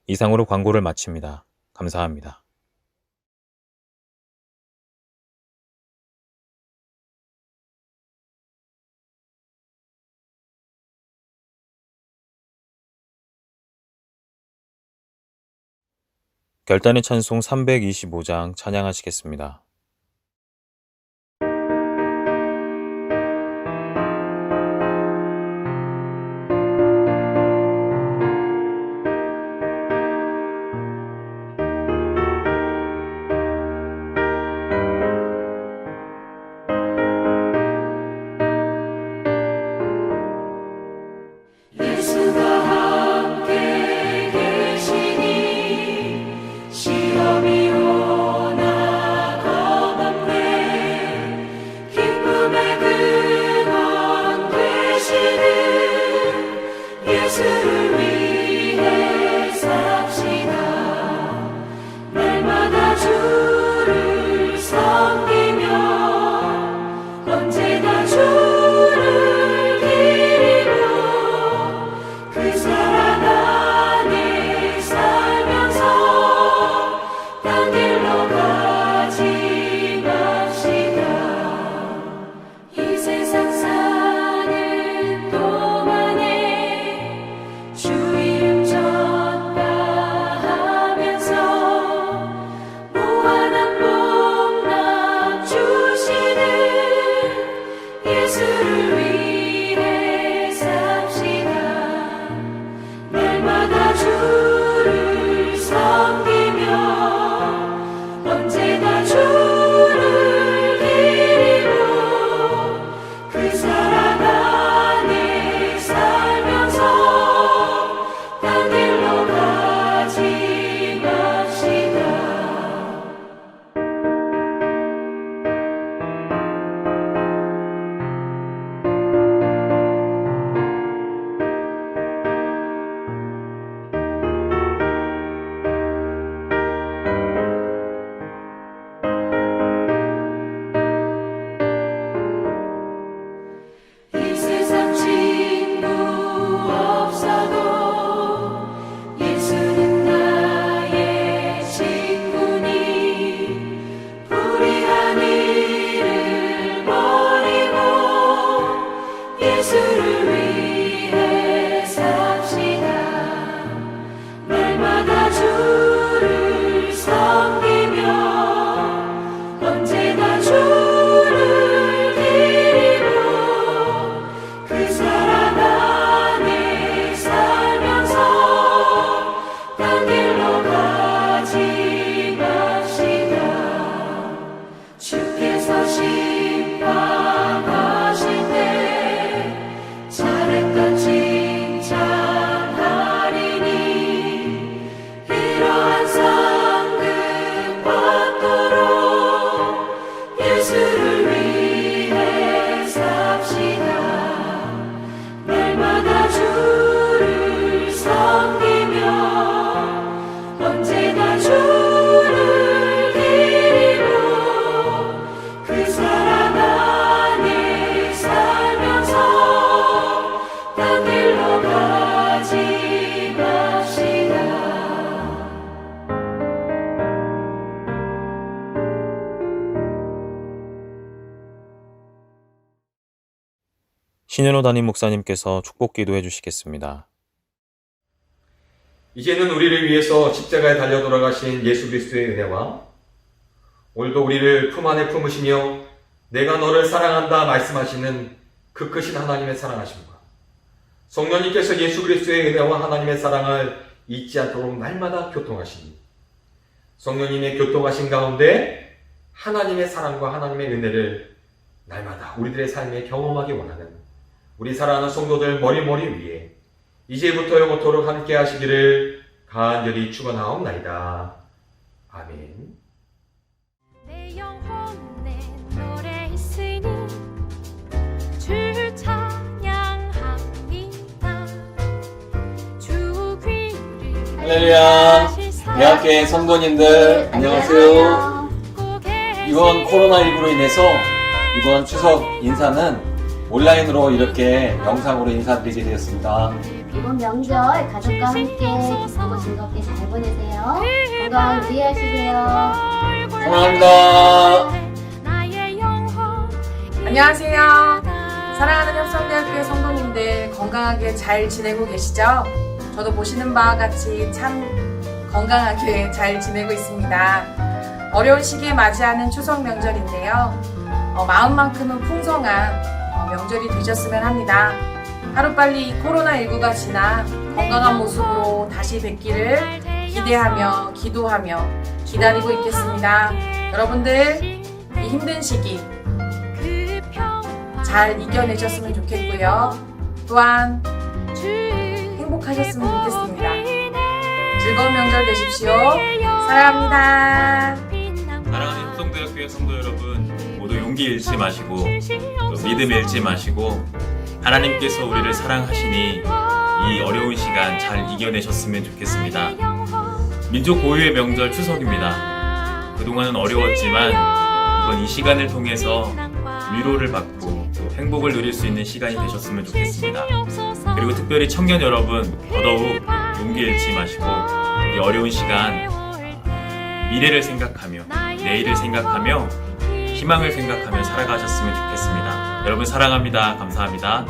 이상으로 광고를 마칩니다. 감사합니다. 결단의 찬송 325장 찬양하시겠습니다. 시험이 오나 신현호 담임 목사님께서 축복 기도해 주시겠습니다. 이제는 우리를 위해서 십자가에 달려 돌아가신 예수 그리스도의 은혜와 오늘도 우리를 품 안에 품으시며 내가 너를 사랑한다 말씀하시는 그 크신 하나님의 사랑하심과 성령님께서 예수 그리스도의 은혜와 하나님의 사랑을 잊지 않도록 날마다 교통하시니 성령님의 교통하신 가운데 하나님의 사랑과 하나님의 은혜를 날마다 우리들의 삶에 경험하기 원하는 우리 사랑하는 성도들 머리머리 위에 이제부터 영원토록 함께 하시기를 간절히 축원하옵나이다. 아멘. 내 영혼에 노래 있으니 주를 찬양합니다. 주 귀를 할렐루야. 대학교의 성도님들 안녕하세요. 이번 코로나19로 인해서 이번 추석 인사는 온라인으로 이렇게 영상으로 인사드리게 되었습니다. 이번 명절 가족과 함께 기쁘고 즐겁게 잘 보내세요. 건강 유의하시고요. 사랑합니다. 안녕하세요. 사랑하는 협성대학교의 성도님들 건강하게 잘 지내고 계시죠? 저도 보시는 바와 같이 참 건강하게 잘 지내고 있습니다. 어려운 시기에 맞이하는 추석 명절인데요. 마음만큼은 풍성한 명절이 되셨으면 합니다. 하루빨리 이 코로나19가 지나 건강한 모습으로 다시 뵙기를 기대하며 기도하며 기다리고 있겠습니다. 여러분들 이 힘든 시기 잘 이겨내셨으면 좋겠고요. 또한 행복하셨으면 좋겠습니다. 즐거운 명절 되십시오. 사랑합니다. 사랑하는 협성대학교의 성도 여러분, 모두 용기 잃지 마시고 또 믿음 잃지 마시고 하나님께서 우리를 사랑하시니 이 어려운 시간 잘 이겨내셨으면 좋겠습니다. 민족 고유의 명절 추석입니다. 그동안은 어려웠지만 이번 이 시간을 통해서 위로를 받고 또 행복을 누릴 수 있는 시간이 되셨으면 좋겠습니다. 그리고 특별히 청년 여러분, 더더욱 용기 잃지 마시고 이 어려운 시간 미래를 생각하며 내일을 생각하며 희망을 생각하며 살아가셨으면 좋겠습니다. 여러분 사랑합니다. 감사합니다.